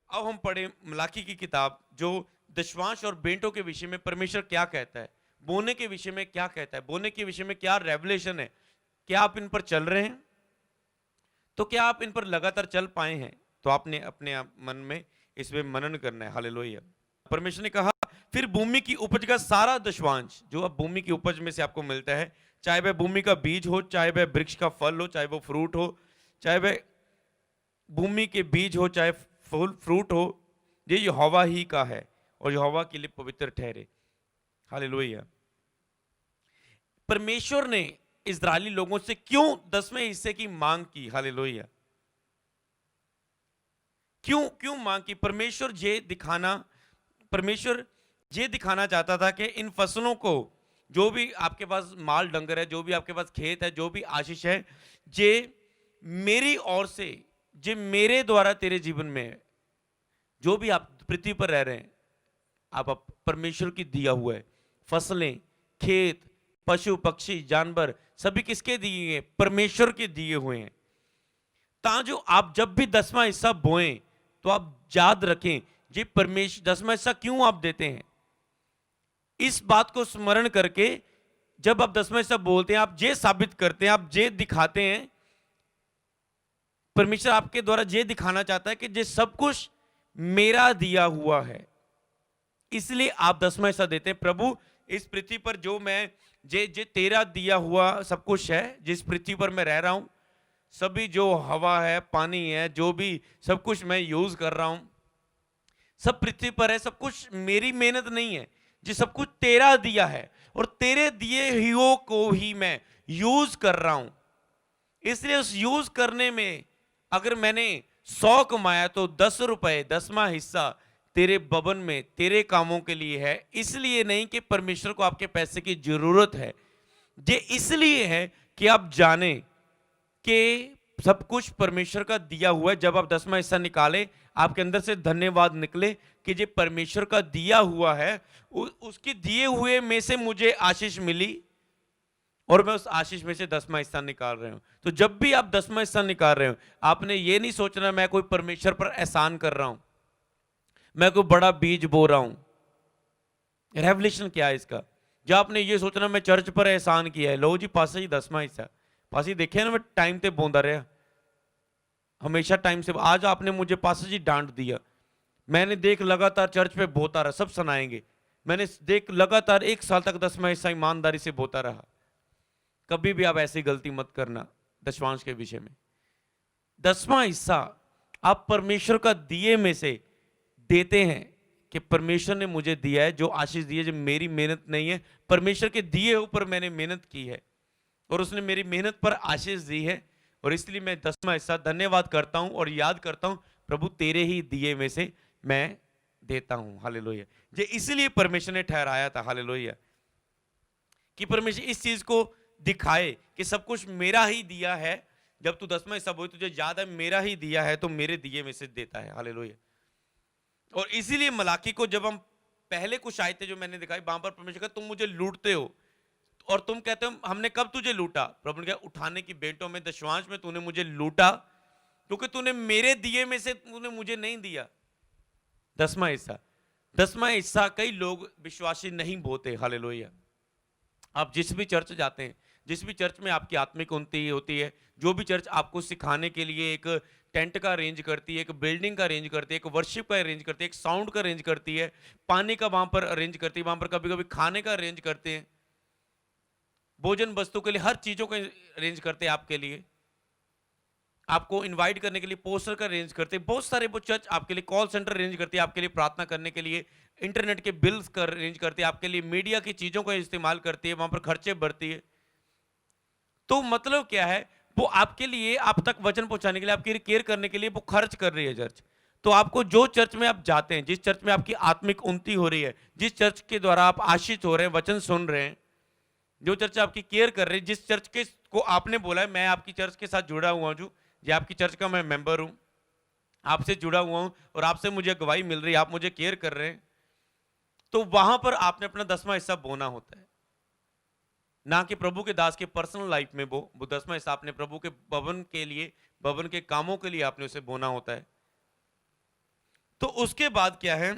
अब हम पढ़े मलाकी की किताब, जो दशवांश और बेंटों के विषय में परमेश्वर क्या कहता है, बोने के विषय में क्या कहता है, बोने के विषय में क्या रेवलेशन है। क्या आप इन पर चल रहे हैं? तो क्या आप इन पर लगातार चल पाए हैं? तो आपने अपने मन में इसमें मनन करना है। हालेलुया। परमेश्वर ने कहा, फिर भूमि की उपज का सारा दशवांश, जो अब भूमि की उपज में से आपको मिलता है, चाहे वह भूमि का बीज हो, चाहे वह वृक्ष का फल हो, चाहे वो फ्रूट हो, चाहे वह भूमि के बीज हो, चाहे फूल फ्रूट हो, ये यहोवा ही का है और यहोवा के लिए पवित्र ठहरे। हालेलुया। परमेश्वर ने इस्राएली लोगों से क्यों 10वें हिस्से की मांग की? हालेलुया। क्यों क्यों मांग की? परमेश्वर ये दिखाना चाहता था कि इन फसलों को, जो भी आपके पास माल डंगर है, जो भी आपके पास खेत है, जो भी आशीष है, ये मेरी ओर से, ये मेरे द्वारा तेरे जीवन में है। जो भी आप पृथ्वी पर रह रहे हैं, आप परमेश्वर की दिया हुआ है। फसलें, खेत, पशु पक्षी, जानवर, सभी किसके दिए हैं? परमेश्वर के दिए हुए हैं। जो आप जब भी 10वां हिस्सा बोएं, तो आप याद रखें, ये परमेश्वर 10वां हिस्सा क्यों आप देते हैं। इस बात को स्मरण करके जब आप 10वां हिस्सा बोलते हैं, आप ये साबित करते हैं, आप ये दिखाते हैं, परमेश्वर आपके द्वारा ये दिखाना चाहता है कि ये सब कुछ मेरा दिया हुआ है, इसलिए आप 10वां हिस्सा देते हैं। प्रभु, इस पृथ्वी पर जो मैं जे तेरा दिया हुआ सब कुछ है, जिस पृथ्वी पर मैं रह रहा हूं, सभी जो हवा है, पानी है, जो भी सब कुछ मैं यूज कर रहा हूं, सब पृथ्वी पर है, सब कुछ मेरी मेहनत नहीं है, जो सब कुछ तेरा दिया है और तेरे दिए हुओं को ही मैं यूज कर रहा हूं। इसलिए उस यूज करने में अगर मैंने 100 कमाया, तो 10 रुपए, 10वां हिस्सा तेरे भवन में, तेरे कामों के लिए है। इसलिए नहीं कि परमेश्वर को आपके पैसे की जरूरत है, ये इसलिए है कि आप जाने कि सब कुछ परमेश्वर का दिया हुआ है। जब आप 10वां हिस्सा निकाले, आपके अंदर से धन्यवाद निकले कि ये परमेश्वर का दिया हुआ है, उसके दिए हुए में से मुझे आशीष मिली और मैं उस आशीष में से 10वां हिस्सा निकाल रहे हूं। तो जब भी आप 10वां हिस्सा निकाल रहे हो, आपने ये नहीं सोचना मैं कोई परमेश्वर पर एहसान कर रहा हूं, मैं कोई बड़ा बीज बो रहा हूं। रेवलेशन क्या है इसका? जब आपने ये सोचना मैं चर्च पर एहसान किया है, लो जी पासा जी 10वां हिस्सा, पासी देखे ना मैं टाइम ते बोंदा रहा, हमेशा टाइम से। आज आपने मुझे पासा जी डांट दिया, मैंने देख लगातार चर्च पे बोता रहा, सब सुनाएंगे, मैंने देख लगातार 1 साल तक 10वां हिस्सा ईमानदारी से बोता रहा। कभी भी आप ऐसी गलती मत करना दशवांश के विषय में। 10वां हिस्सा आप परमेश्वर का दिए में से देते हैं कि परमेश्वर ने मुझे दिया है, जो आशीष दी है, जो मेरी मेहनत नहीं है, परमेश्वर के दिए ऊपर मैंने मेहनत की है और उसने मेरी मेहनत पर आशीष दी है। और इसलिए मैं 10वां हिस्सा धन्यवाद करता हूं और याद करता हूं, प्रभु तेरे ही दिए में से मैं देता हूं। हालेलुया। ये इसलिए परमेश्वर ने ठहराया था, हालेलुया, कि परमेश्वर इस चीज को दिखाए कि सब कुछ मेरा ही दिया है। जब तू 10वां हिस्सा बोले, तुझे याद है मेरा ही दिया है, तो मेरे दिए में से देता है। हालेलुया। और इसीलिए मलाकी को जब हम पहले कुछ आयतें जो मैंने दिखाई, वहां पर परमेश्वर कहता, तुम मुझे लूटते हो और तुम कहते हो हमने कब तुझे लूटा। प्रभु ने कहा, उठाने की बेटों में, दशवांश में तूने मुझे लूटा, क्योंकि तूने मेरे दिए में से तूने मुझे नहीं दिया 10वां हिस्सा। 10वां हिस्सा कई लोग विश्वासी नहीं बोते। हालेलुया। आप जिस भी चर्च जाते हैं, जिस भी चर्च में आपकी आत्मिक उन्नति होती है, जो भी चर्च आपको सिखाने के लिए एक टेंट का अरेंज करती है, एक बिल्डिंग का अरेंज करती है, एक वर्शिप का अरेंज करती है, एक साउंड का अरेंज करती है, पानी का वहां पर अरेंज करती है, वहां पर कभी कभी खाने का अरेंज करते हैं, भोजन वस्तु के लिए हर चीजों का अरेंज करते हैं आपके लिए, आपको इनवाइट करने के लिए पोस्टर का अरेंज करते हैं। बहुत सारे वो चर्च आपके लिए कॉल सेंटर अरेंज करती है, आपके लिए प्रार्थना करने के लिए, इंटरनेट के बिल्स का अरेंज करती है, आपके लिए मीडिया की चीजों का इस्तेमाल करती है, वहां पर खर्चे बढ़ती है। तो मतलब क्या है, वो आपके लिए, आप तक वचन पहुंचाने के लिए, आपके लिए केयर करने के लिए वो खर्च कर रही है चर्च। तो आपको जो चर्च में आप जाते हैं, जिस चर्च में आपकी आत्मिक उन्नति हो रही है, जिस चर्च के द्वारा आप आशीष हो रहे हैं, वचन सुन रहे हैं, जो चर्च आपकी केयर कर रही है, जिस चर्च के को आपने बोला है मैं आपकी चर्च के साथ जुड़ा हुआ हूं, ये आपकी चर्च का मैं मेंबर हूं, आपसे जुड़ा हुआ हूं और आपसे मुझे गवाही मिल रही है, आप मुझे केयर कर रहे हैं, तो वहां पर आपने अपना 10वां हिस्सा बोना होता है। ना कि प्रभु के दास के पर्सनल लाइफ में वो 10वां हिस्सा आपने प्रभु के भवन के लिए, भवन के कामों के लिए आपने उसे बोना होता है। तो उसके बाद क्या है,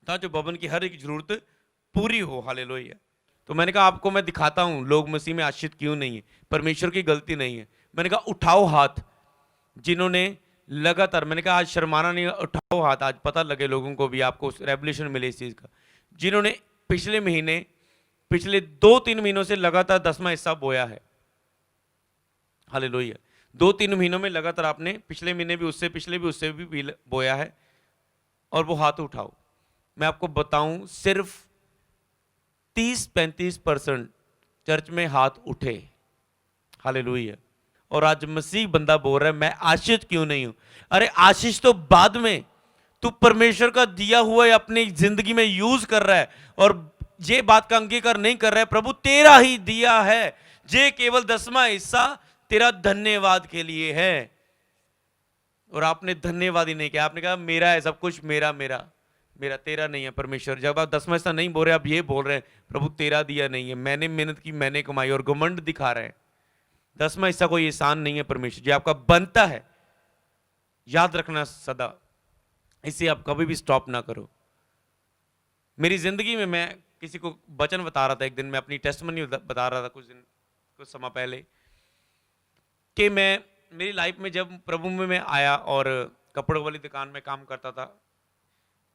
ताकि भवन की हर एक जरूरत पूरी हो। हालेलुया। तो मैंने कहा आपको मैं दिखाता हूं लोग मसीह में आश्रित क्यों नहीं है, परमेश्वर की गलती नहीं है। मैंने कहा उठाओ हाथ जिन्होंने लगातार, मैंने कहा आज शर्माना नहीं, उठाओ हाथ, आज पता लगे लोगों को भी, आपको रेवलेशन मिले इस चीज का, जिन्होंने पिछले महीने, पिछले 2-3 महीनों से लगातार 10वां हिस्सा बोया है। हालेलुया। 2-3 महीनों में लगातार आपने, पिछले महीने भी, उससे पिछले भी, उससे भी बोया है, और वो हाथ उठाओ। मैं आपको बताऊं सिर्फ 30-35% चर्च में हाथ उठे। हालेलुया। और आज मसीह बंदा बोल रहा है मैं आशीष क्यों नहीं हूं। अरे आशीष तो बाद में, तू परमेश्वर का दिया हुआ अपनी जिंदगी में यूज कर रहा है, और ये बात का अंगीकार नहीं कर रहा है प्रभु तेरा ही दिया है, ये केवल 10वां हिस्सा तेरा धन्यवाद के लिए है। और आपने धन्यवाद ही नहीं किया, आपने कहा मेरा है सब कुछ, मेरा मेरा मेरा, तेरा नहीं है परमेश्वर। जब आप 10वां हिस्सा नहीं बोल रहे, आप ये बोल रहे हैं प्रभु तेरा दिया नहीं है, मैंने मेहनत की, मैंने कमाई, और घमंड दिखा रहे हैं। 10वां हिस्सा कोई एहसान नहीं है परमेश्वर जी, आपका बनता है। याद रखना सदा, इसे आप कभी भी स्टॉप ना करो। मेरी जिंदगी में मैं किसी को वचन बता रहा था, एक दिन मैं अपनी टेस्टमनी बता रहा था कुछ समय पहले, कि मैं, मेरी लाइफ में जब प्रभु में मैं आया और कपड़ों वाली दुकान में काम करता था,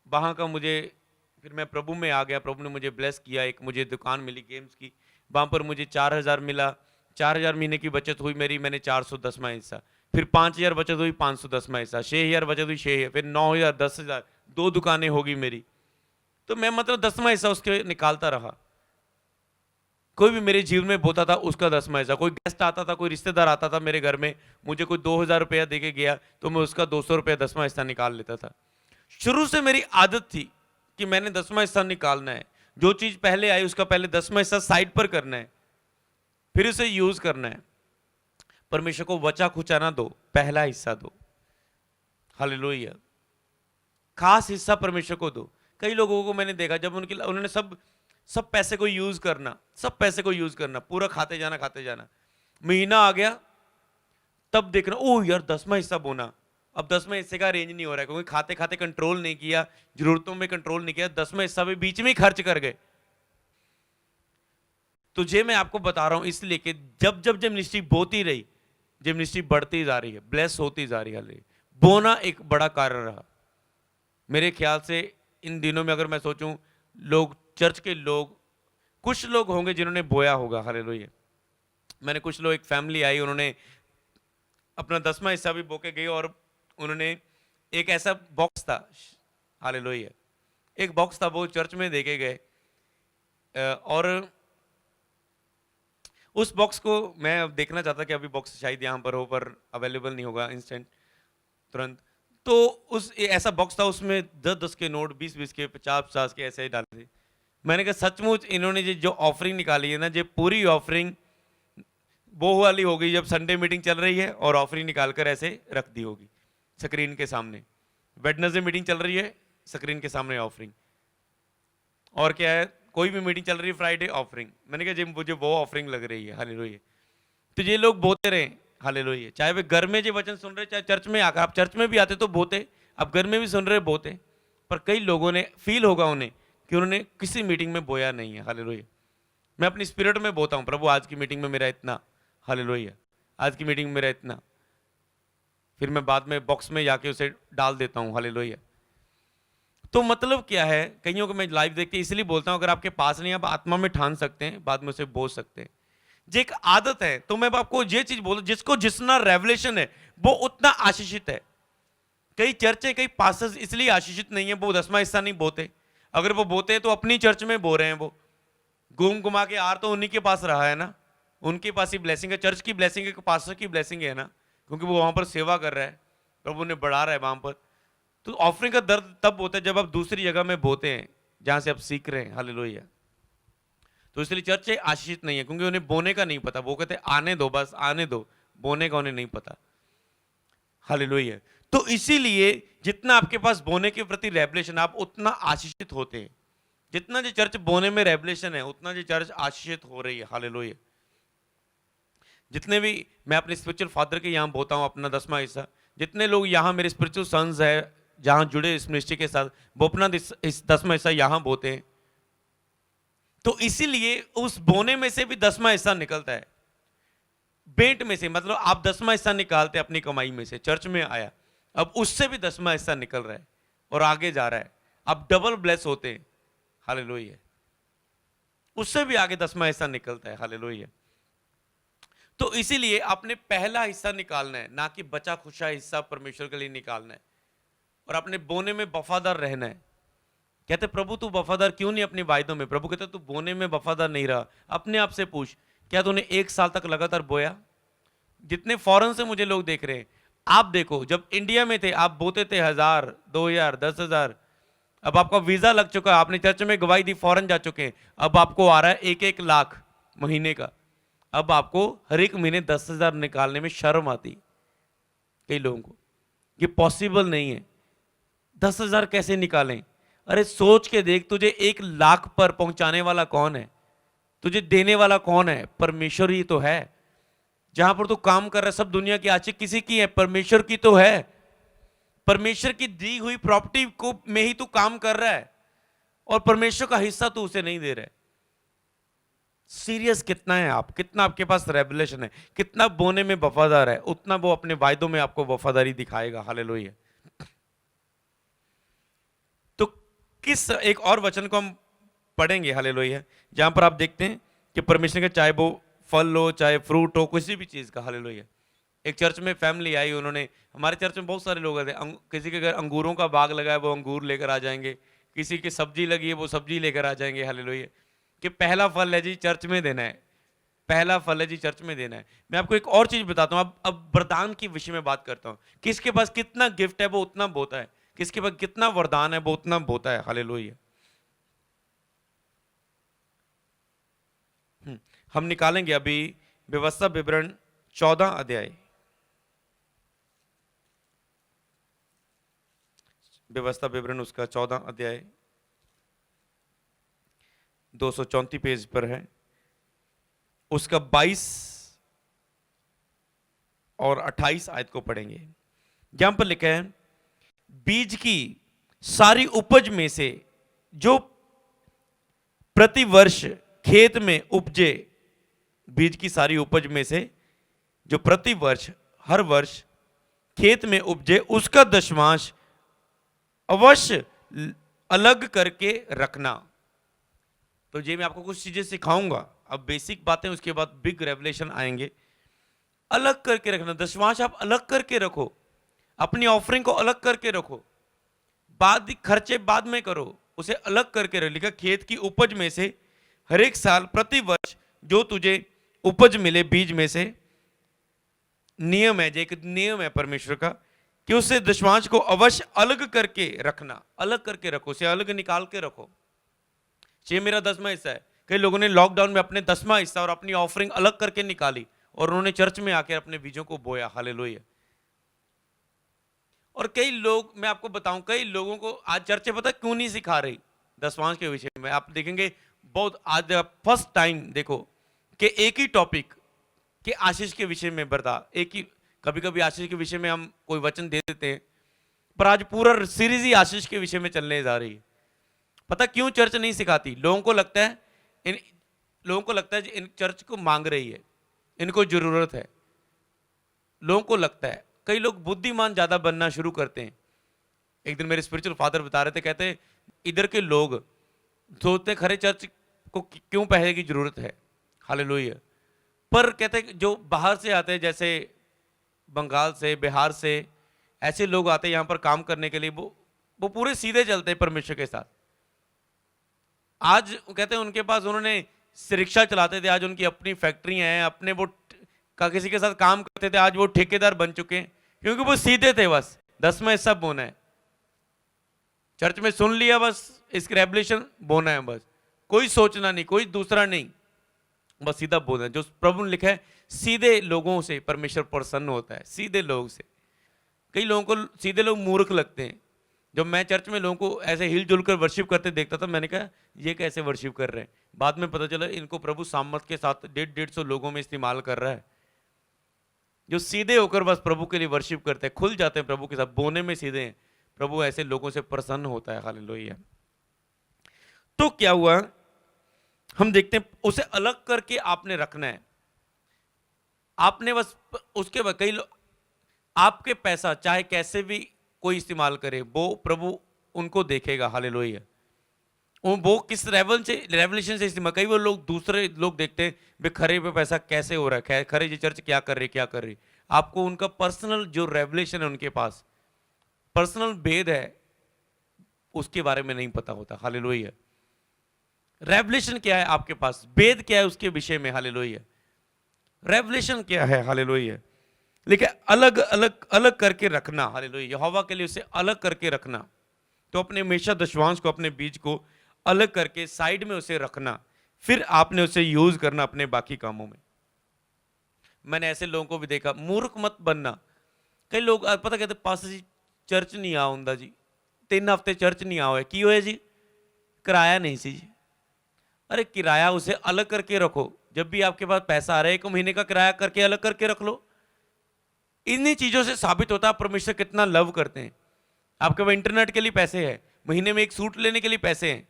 वहाँ का मुझे, फिर मैं प्रभु में आ गया, प्रभु ने मुझे ब्लेस किया, एक मुझे दुकान मिली गेम्स की, वहाँ पर मुझे 4000 मिला। 4000 महीने की बचत हुई मेरी, मैंने 410वां हिस्सा, फिर 5000 बचत हुई, 510वां हिस्सा, 6000 बचत हुई, 6000, फिर 9000, 10,000, 2 दुकानें होगी मेरी। तो मैं मतलब 10वां हिस्सा उसके निकालता रहा। कोई भी मेरे जीवन में बोता था उसका 10वां हिस्सा, कोई गेस्ट आता था, कोई रिश्तेदार आता था मेरे घर में, मुझे कोई 2000 रुपया दे के गया, तो मैं उसका 200 रुपया 10वां हिस्सा निकाल लेता था। शुरू से मेरी आदत थी कि मैंने 10वां हिस्सा निकालना है, जो चीज पहले आई उसका पहले 10वां हिस्सा साइड पर करना है, फिर उसे यूज करना है। परमेश्वर को बचा खुचा ना दो, पहला हिस्सा दो। हालेलुया। खास हिस्सा परमेश्वर को दो। कई लोगों को मैंने देखा, जब उन्होंने सब पैसे को यूज करना, सब पैसे को यूज करना, पूरा खाते जाना खाते जाना, महीना आ गया तब देखना ओह यार 10वां हिस्सा बोना। अब 10वें हिस्से का रेंज नहीं हो रहा है, क्योंकि खाते खाते कंट्रोल नहीं किया, जरूरतों में कंट्रोल नहीं किया, 10वें हिस्सा भी बीच में ही खर्च कर गए। तो ये मैं आपको बता रहा हूं इसलिए कि जब जब जब मिनिस्ट्री बोती रही, जब मिनिस्ट्री बढ़ती जा रही है, ब्लेस होती जा रही है, बोना एक बड़ा कारण रहा मेरे ख्याल से। इन दिनों में अगर मैं सोचूं, लोग, चर्च के लोग, कुछ लोग होंगे जिन्होंने बोया होगा। हालेलुया। मैंने कुछ लोग, एक फैमिली आई, उन्होंने अपना 10वां हिस्सा भी बो के गए, और उन्होंने एक ऐसा बॉक्स था, हालेलुया, एक बॉक्स था, वो चर्च में देके गए, और उस बॉक्स को मैं देखना चाहता कि अभी बॉक्स शायद यहाँ पर हो, पर अवेलेबल नहीं होगा इंस्टेंट, तुरंत। तो उस ऐसा बॉक्स था, उसमें 10-10 के नोट, 20-20 के, 50-50 के ऐसे ही डाले थे। मैंने कहा सचमुच इन्होंने जो ऑफरिंग निकाली है ना, जो पूरी ऑफरिंग वो वाली होगी, जब संडे मीटिंग चल रही है और ऑफरिंग निकालकर ऐसे रख दी होगी स्क्रीन के सामने। वेडनेसडे मीटिंग चल रही है, स्क्रीन के सामने ऑफरिंग, और क्या है, कोई भी मीटिंग चल रही है, फ्राइडे ऑफरिंग। मैंने कहा जी मुझे वो ऑफरिंग लग रही है। हालेलुया। तो ये लोग बोते रहे। हालेलुया। चाहे वे घर में जो वचन सुन रहे, चाहे चर्च में आकर, आप चर्च में भी आते तो बोते, आप घर में भी सुन रहे बोते, पर कई लोगों ने फील होगा उन्हें कि उन्होंने किसी मीटिंग में बोया नहीं है। हालेलुया। मैं अपनी स्पिरिट में बोता हूं, प्रभु आज की मीटिंग में मेरा इतना, हालेलुया, आज की मीटिंग में मेरा इतना, फिर मैं बाद में बॉक्स में जाके उसे डाल देता हूं। हालेलुया। तो मतलब क्या है, कईयों को मैं लाइव देखते इसलिए बोलता हूं, अगर आपके पास नहीं, आप आत्मा में ठान सकते हैं, बाद में उसे बोल सकते हैं। जो एक आदत है, तो मैं आपको ये चीज बोलूं, जिसको जितना रेवलेशन है वो उतना आशीषित है। कई चर्चे, कई पास्टर्स इसलिए आशीषित नहीं है, वो 10वां हिस्सा नहीं बोते। अगर वो बोते हैं तो अपनी चर्च में बो रहे हैं, वो घूम घुमा के आर तो उन्हीं के पास रहा है ना, उनके पास ही ब्लेसिंग है, चर्च की ब्लेसिंग है, पास्टर की ब्लेसिंग है ना, क्योंकि वो वहां पर सेवा कर रहा है, प्रभु ने बढ़ा रहा है वहां पर। तो ऑफरिंग का दर्द तब होता है जब आप दूसरी जगह में बोते हैं जहां से आप सीख रहे हैं। हालेलुया। तो इसलिए चर्च आशीषित नहीं है, क्योंकि उन्हें बोने का नहीं पता। वो कहते आने दो, बस आने दो, बोने का उन्हें नहीं पता। हालेलुया। तो इसीलिए जितना आपके पास बोने के प्रति रेवलेशन, आप उतना आशीषित होते हैं। जितना जो चर्च बोने में रेवलेशन है, उतना जो चर्च आशीषित हो रही है। हालेलुया। जितने भी मैं अपने स्पिरिचुअल फादर के यहाँ बोता हूँ अपना 10वां हिस्सा, जितने लोग यहाँ मेरे स्पिरिचुअल सन्स है, जहां जुड़े इस मिनिस्ट्री के साथ, वो अपना इस 10वां हिस्सा यहां बोते हैं। तो इसीलिए उस बोने में से भी 10वां हिस्सा निकलता है, बेंट में से, मतलब आप 10वां हिस्सा निकालते अपनी कमाई में से, चर्च में आया, अब उससे भी 10वां हिस्सा निकल रहा है और आगे जा रहा है, आप डबल ब्लेस होते हैं। हालेलुया। उससे भी आगे 10वां हिस्सा निकलता है। हालेलुया। तो इसीलिए आपने पहला हिस्सा निकालना है, ना कि बचा खुशा हिस्सा परमेश्वर के लिए निकालना है, और अपने बोने में वफादार रहना है। कहते प्रभु तू वफादार क्यों नहीं अपने वायदों में? प्रभु कहते तू बोने में वफादार नहीं रहा। अपने आप से पूछ, क्या तूने 1 साल तक लगातार बोया? जितने फॉरेन से मुझे लोग देख रहे हैं, आप देखो, जब इंडिया में थे आप बोते थे 1000, 2000, 10,000, अब आपका वीजा लग चुका, आपने चर्च में गवाही दी, फॉरेन जा चुके हैं, अब आपको आ रहा है 1-1 लाख महीने का। अब आपको हर एक महीने 10,000 निकालने में शर्म आती कई लोगों को, ये पॉसिबल नहीं है। 10,000 कैसे निकालें? अरे सोच के देख, तुझे 1 लाख पर पहुंचाने वाला कौन है? तुझे देने वाला कौन है? परमेश्वर ही तो है। जहां पर तू काम कर रहा है, सब दुनिया की आशिक किसी की है? परमेश्वर की तो है। परमेश्वर की दी हुई प्रॉपर्टी को में ही तू काम कर रहा है, और परमेश्वर का हिस्सा तू उसे नहीं दे रहा है। सीरियस कितना है आप, कितना आपके पास रेवलेशन है, कितना बोने में वफादार है, उतना वो अपने वायदों में आपको वफादारी दिखाएगा। हालेलुया। तो किस एक और वचन को हम पढ़ेंगे, हालेलुया, जहां पर आप देखते हैं कि परमेश्वर का, चाहे वो फल हो, चाहे फ्रूट हो, किसी भी चीज का। हालेलुया। एक चर्च में फैमिली आई, उन्होंने, हमारे चर्च में बहुत सारे लोग आते हैं, किसी के घर अंगूरों का बाग लगा है, वो अंगूर लेकर आ जाएंगे, किसी की सब्जी लगी है, वो सब्जी लेकर आ जाएंगे। हालेलुया। कि पहला फल है जी चर्च में देना है, पहला फल है जी चर्च में देना है। मैं आपको एक और चीज बताता हूं, अब वरदान के विषय में बात करता हूं। किसके पास कितना गिफ्ट है वो उतना बोता है, किसके पास कितना वरदान है वो उतना बोता है। हालेलुया। हम निकालेंगे अभी व्यवस्था विवरण 14 अध्याय, व्यवस्था विवरण उसका 14 अध्याय 234 पेज पर है, उसका 22 और 28 आयत को पढ़ेंगे। यहां पर लिखा है, बीज की सारी उपज में से जो प्रति वर्ष खेत में उपजे, बीज की सारी उपज में से जो प्रति वर्ष, हर वर्ष खेत में उपजे, उसका दशमांश अवश्य अलग करके रखना। तो ये मैं आपको कुछ चीजें सिखाऊंगा, अब बेसिक बातें, उसके बाद बिग रेवलेशन आएंगे। अलग करके रखना, दशमांश आप अलग करके रखो, अपनी ऑफरिंग को अलग करके रखो, बाद खर्चे बाद में करो, उसे अलग करके रख। लिखा खेत की उपज में से हर एक साल प्रति वर्ष जो तुझे उपज मिले बीज में से, नियम है, एक नियम है परमेश्वर का, कि उससे दशमांश को अवश्य अलग करके रखना। अलग करके रखो, उसे अलग निकाल के रखो। ये मेरा 10वां हिस्सा है। कई लोगों ने लॉकडाउन में अपने 10वां हिस्सा और अपनी ऑफरिंग अलग करके निकाली, और उन्होंने चर्च में आकर अपने बीजों को बोया। हालेलुया। और कई लोग, मैं आपको बताऊं, कई लोगों को आज चर्चे पता क्यों नहीं सिखा रही दशमांश के विषय में। आप देखेंगे बहुत, आज फर्स्ट टाइम देखो कि एक ही टॉपिक के आशीष के विषय में बता, एक ही, कभी कभी आशीष के विषय में हम कोई वचन दे देते हैं, पर आज पूरा सीरीज ही आशीष के विषय में चलने जा रही है। पता क्यों चर्च नहीं सिखाती? लोगों को लगता है, इन लोगों को लगता है इन चर्च को मांग रही है, इनको जरूरत है। लोगों को लगता है, कई लोग बुद्धिमान ज्यादा बनना शुरू करते हैं। एक दिन मेरे स्पिरिचुअल फादर बता रहे थे, कहते इधर के लोग सोचते खरे चर्च को क्यों पैसे की जरूरत है। हालेलुया। पर कहते जो बाहर से आते हैं, जैसे बंगाल से, बिहार से, ऐसे लोग आते हैं यहां पर काम करने के लिए, वो पूरे सीधे चलते हैं परमेश्वर के साथ। आज कहते हैं उनके पास, उन्होंने रिक्शा चलाते थे, आज उनकी अपनी फैक्ट्रियां हैं, अपने वो का किसी के साथ काम करते थे, आज वो ठेकेदार बन चुके हैं, क्योंकि वो सीधे थे। बस 10वां हिस्सा बोना है, चर्च में सुन लिया, बस इसकी रेवलेशन बोना है, बस कोई सोचना नहीं, कोई दूसरा नहीं, बस सीधा बोलना है। जो प्रभु ने लिखा है, सीधे लोगों से परमेश्वर प्रसन्न होता है, सीधे लोग से। कई लोगों को सीधे लोग मूर्ख लगते हैं। जब मैं चर्च में लोगों को ऐसे हिलजुल कर वर्शिप करते देखता था, मैंने कहा ये कैसे वर्शिप कर रहे हैं। बाद में पता चला इनको प्रभु सामर्थ के साथ 150-150 लोगों में इस्तेमाल कर रहा है। जो सीधे होकर बस प्रभु के लिए वर्शिप करते हैं, खुल जाते हैं प्रभु के साथ, बोने में सीधे हैं। प्रभु ऐसे लोगों से प्रसन्न होता है। हालेलुया। तो क्या हुआ, हम देखते हैं उसे अलग करके आपने रखना है। आपने बस उसके बाद कई लोग आपके पैसा चाहे कैसे भी कोई इस्तेमाल करे, वो प्रभु उनको देखेगा। हालेलुया। वो किस रेवलेशन से इस्तेमाल, कई वो लोग दूसरे लोग देखते हैं वे खरे पे पैसा कैसे हो रहा है, खरे जी चर्च क्या कर रही क्या कर रही। आपको उनका पर्सनल जो रेवलेशन है, उनके पास पर्सनल भेद है, उसके बारे में नहीं पता होता। हालेलुया। रेवलेशन क्या है आपके पास, भेद क्या है उसके विषय में। हालेलुया। रेवलेशन क्या है। हालेलुया। लेकिन अलग अलग अलग करके रखना। हालेलुया। यहोवा के लिए उसे अलग करके रखना। तो अपने हमेशा दशवांश को, अपने बीज को अलग करके साइड में उसे रखना, फिर आपने उसे यूज करना अपने बाकी कामों में। मैंने ऐसे लोगों को भी देखा, मूर्ख मत बनना। कई लोग पता कहते पास जी चर्च नहीं आ हुंदा जी, 3 हफ्ते चर्च नहीं आओ की होया जी, किराया नहीं सी जी। अरे किराया उसे अलग करके रखो। जब भी आपके पास पैसा आ रहा है, 1 महीने का किराया करके अलग करके रख लो। इन्हीं चीजों से साबित होता है परमेश्वर कितना लव करते हैं। आपके पास इंटरनेट के लिए पैसे है, महीने में 1 सूट लेने के लिए पैसे हैं,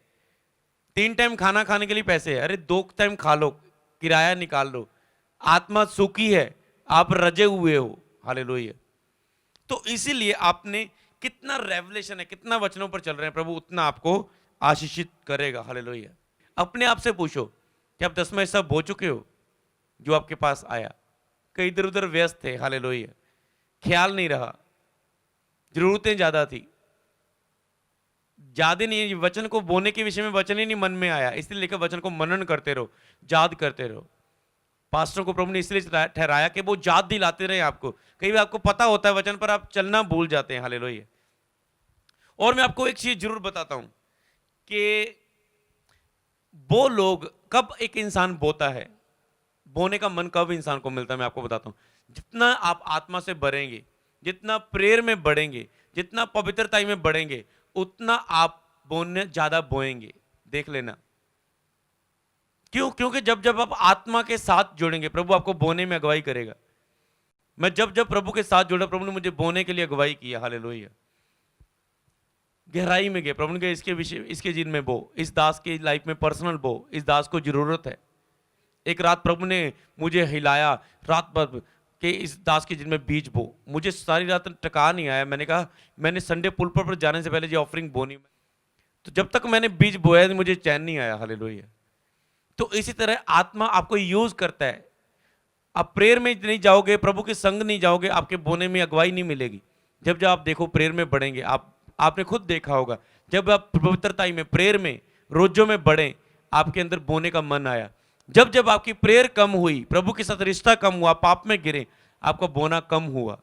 3 टाइम खाना खाने के लिए पैसे है, अरे 2 टाइम खा लो, किराया निकाल लो। आत्मा सुखी है, आप रजे हुए हो। हालेलुया। तो इसीलिए आपने कितना रेवलेशन है, कितना वचनों पर चल रहे हैं, प्रभु उतना आपको आशीषित करेगा। हालेलुया। अपने आप से पूछो कि आप 10वां हिस्सा बो चुके हो जो आपके पास आया। कई इधर उधर व्यस्त थे। हालेलुया। ख्याल नहीं रहा, जरूरतें ज्यादा थी, ज्यादा नहीं, वचन को बोने के विषय में वचन ही नहीं मन में आया, इसलिए लेकर वचन को मनन करते रहो, याद करते रहो। पास्टर को प्रभु ने इसलिए ठहराया कि वो याद दिलाते रहे आपको। कई बार आपको पता होता है वचन, पर आप चलना भूल जाते हैं। हालेलुया। और मैं आपको एक चीज जरूर बताता हूं कि वो लोग कब एक इंसान बोता है, बोने का मन कब इंसान को मिलता है, मैं आपको बताता हूं। जितना आप आत्मा से बढ़ेंगे, जितना प्रेयर में बढ़ेंगे, जितना पवित्रता में बढ़ेंगे, उतना आप बोने ज्यादा बोएंगे। देख लेना क्यों, क्योंकि जब जब आप आत्मा के साथ जुड़ेंगे, प्रभु आपको बोने में अगुवाई करेगा। मैं जब जब प्रभु के साथ जुड़ा, प्रभु ने मुझे बोने के लिए अगुवाई किया। हालेलुया। गहराई में गए, प्रभु ने कहा इसके विषय, इसके जिन में बो, इस दास की लाइफ में पर्सनल बो, इस दास को जरूरत है। एक रात प्रभु ने मुझे हिलाया रात भर कि इस दास के जिन में बीज बो। मुझे सारी रात टका नहीं आया। मैंने कहा मैंने संडे पुल पर जाने से पहले जो ऑफरिंग बोनी, तो जब तक मैंने बीज बोया मुझे चैन नहीं आया। हालेलुया। तो इसी तरह आत्मा आपको यूज करता है। आप प्रेयर में नहीं जाओगे, प्रभु के संग नहीं जाओगे, आपके बोने में अगुवाई नहीं मिलेगी। जब जब आप देखो प्रेयर में बढ़ेंगे, आपने खुद देखा होगा, जब आप पवित्रताई में, प्रेयर में, रोजों में बढ़े, आपके अंदर बोने का मन आया। जब जब आपकी प्रेयर कम हुई, प्रभु के साथ रिश्ता कम हुआ, पाप में गिरे, आपका बोना कम हुआ।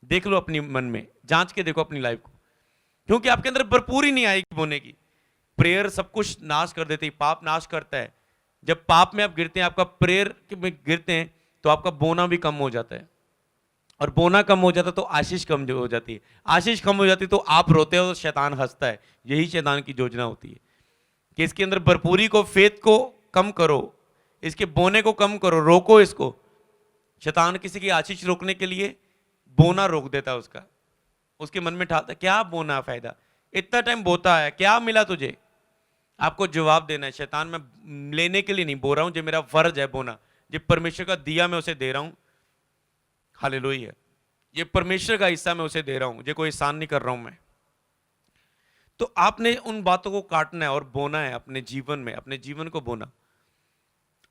देख लो अपनी मन में, जांच के देखो अपनी लाइफ को, क्योंकि आपके अंदर भरपूरी नहीं आएगी बोने की। प्रेयर सब कुछ नाश कर देती, पाप नाश करता है। जब पाप में आप गिरते हैं, आपका प्रेयर में गिरते हैं, तो आपका बोना भी कम हो जाता है, और बोना कम हो जाता है तो आशीष कम हो जाती है। आशीष कम हो जाती है तो आप रोते हो तो शैतान हंसता है। यही शैतान की योजना होती है कि इसके अंदर भरपूरी को, फेथ को कम करो, इसके बोने को कम करो, रोको इसको। शैतान किसी की आशीष रोकने के लिए बोना रोक देता है उसका। उसके मन में ठाता क्या बोना फायदा, इतना टाइम बोता है, क्या मिला तुझे। आपको जवाब देना है, शैतान मैं लेने के लिए नहीं बो रहा हूं, जो मेरा फर्ज है बोना, जो परमेश्वर का दिया मैं उसे दे रहा हूं। हालेलुया। ये परमेश्वर का हिस्सा मैं उसे दे रहा हूं, ये कोई एहसान नहीं कर रहा हूं मैं। तो आपने उन बातों को काटना है और बोना है अपने जीवन में, अपने जीवन को बोना।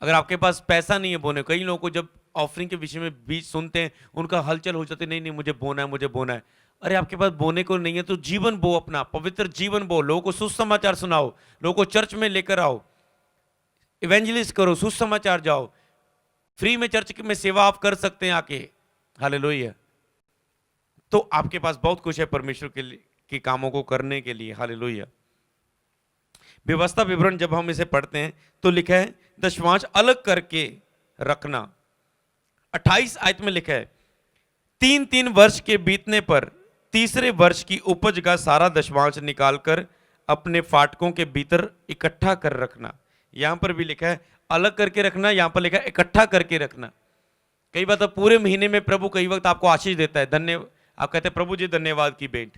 अगर आपके पास पैसा नहीं है बोने, कई लोगों को जब ऑफरिंग के विषय में बीच सुनते हैं, उनका हलचल हो जाती है, नहीं नहीं मुझे बोना है, मुझे बोना है। अरे आपके पास बोने को नहीं है तो जीवन बो, अपना पवित्र जीवन बो। लोगों को सुसमाचार सुनाओ, लोगों को चर्च में लेकर आओ, इवेंजलिस्ट करो, सुसमाचार जाओ। फ्री में चर्च में सेवा आप कर सकते हैं आके। हालेलुया। तो आपके पास बहुत कुछ है परमेश्वर के लिए, के कामों को करने के लिए। हालेलुया। व्यवस्था विवरण जब हम इसे पढ़ते हैं तो लिखा है दशमांश अलग करके रखना। 28 आयत में लिखा है 3-3 वर्ष के बीतने पर तीसरे वर्ष की उपज का सारा दशमांश निकालकर अपने फाटकों के भीतर इकट्ठा कर रखना। यहां पर भी लिखा है अलग करके रखना, यहां पर लिखा है इकट्ठा करके रखना। कई बार तो पूरे महीने में प्रभु कई वक्त आपको आशीष देता है, धन्य, आप कहते हैं प्रभु जी धन्यवाद की भेंट।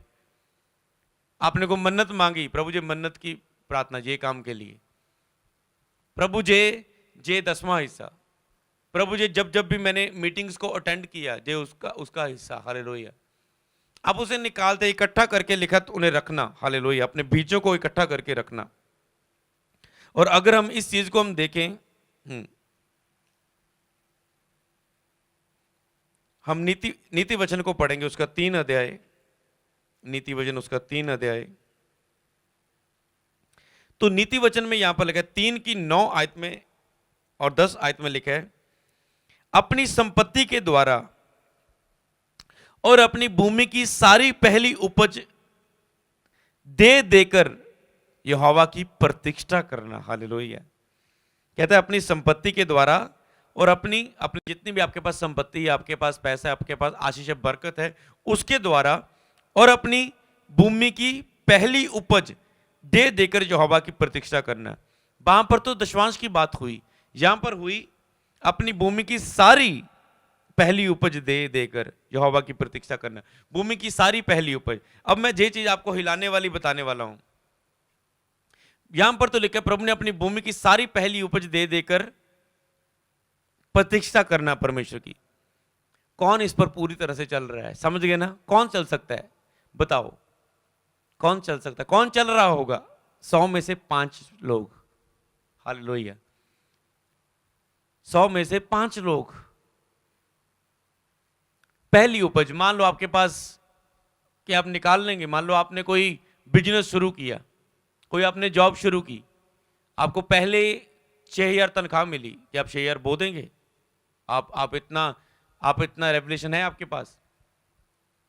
आपने को मन्नत मांगी, प्रभु जी मन्नत की प्रार्थना जे काम के लिए, प्रभु जे 10वां हिस्सा, प्रभु जी जब जब भी मैंने मीटिंग्स को अटेंड किया जे उसका उसका हिस्सा, हालेलुया। अब उसे निकालते इकट्ठा करके लिखत उन्हें रखना, हालेलुया, अपने बीजों को इकट्ठा करके रखना। और अगर हम इस चीज को हम देखें, हम नीति वचन को पढ़ेंगे, उसका 3 अध्याय, नीति वचन उसका 3 अध्याय। तो नीति वचन में यहां पर लिखा है 3 की 9 आयत में और 10 आयत में लिखा है, अपनी संपत्ति के द्वारा और अपनी भूमि की सारी पहली उपज दे देकर यहोवा की प्रतिष्ठा करना, हालेलुया। कहता है अपनी संपत्ति के द्वारा और अपनी जितनी भी आपके पास संपत्ति है, आपके पास पैसा है, आपके पास आशीष है, बरकत है, उसके द्वारा और अपनी भूमि की पहली उपज दे देकर यहोवा की प्रतिष्ठा करना। वहां पर तो दशवांश की बात हुई, यहां पर हुई अपनी भूमि की सारी पहली उपज दे देकर यहोवा की प्रतिष्ठा करना, भूमि की सारी पहली उपज। अब मैं ये चीज आपको हिलाने वाली बताने वाला हूं। यहां पर तो लिखा है प्रभु ने अपनी भूमि की सारी पहली उपज दे देकर प्रतिष्ठा करना परमेश्वर की। कौन इस पर पूरी तरह से चल रहा है, समझ गए ना? कौन चल सकता है बताओ, कौन चल सकता है? कौन चल रहा होगा? 100 में से 5 लोग, हालेलुया, 100 में से 5 लोग। पहली उपज, मान लो आपके पास कि आप निकाल लेंगे, मान लो आपने कोई बिजनेस शुरू किया, कोई आपने जॉब शुरू की, आपको पहले 6,000 तनख्वाह मिली कि आप 6,000 बो देंगे? आप इतना रेवलेशन है आपके पास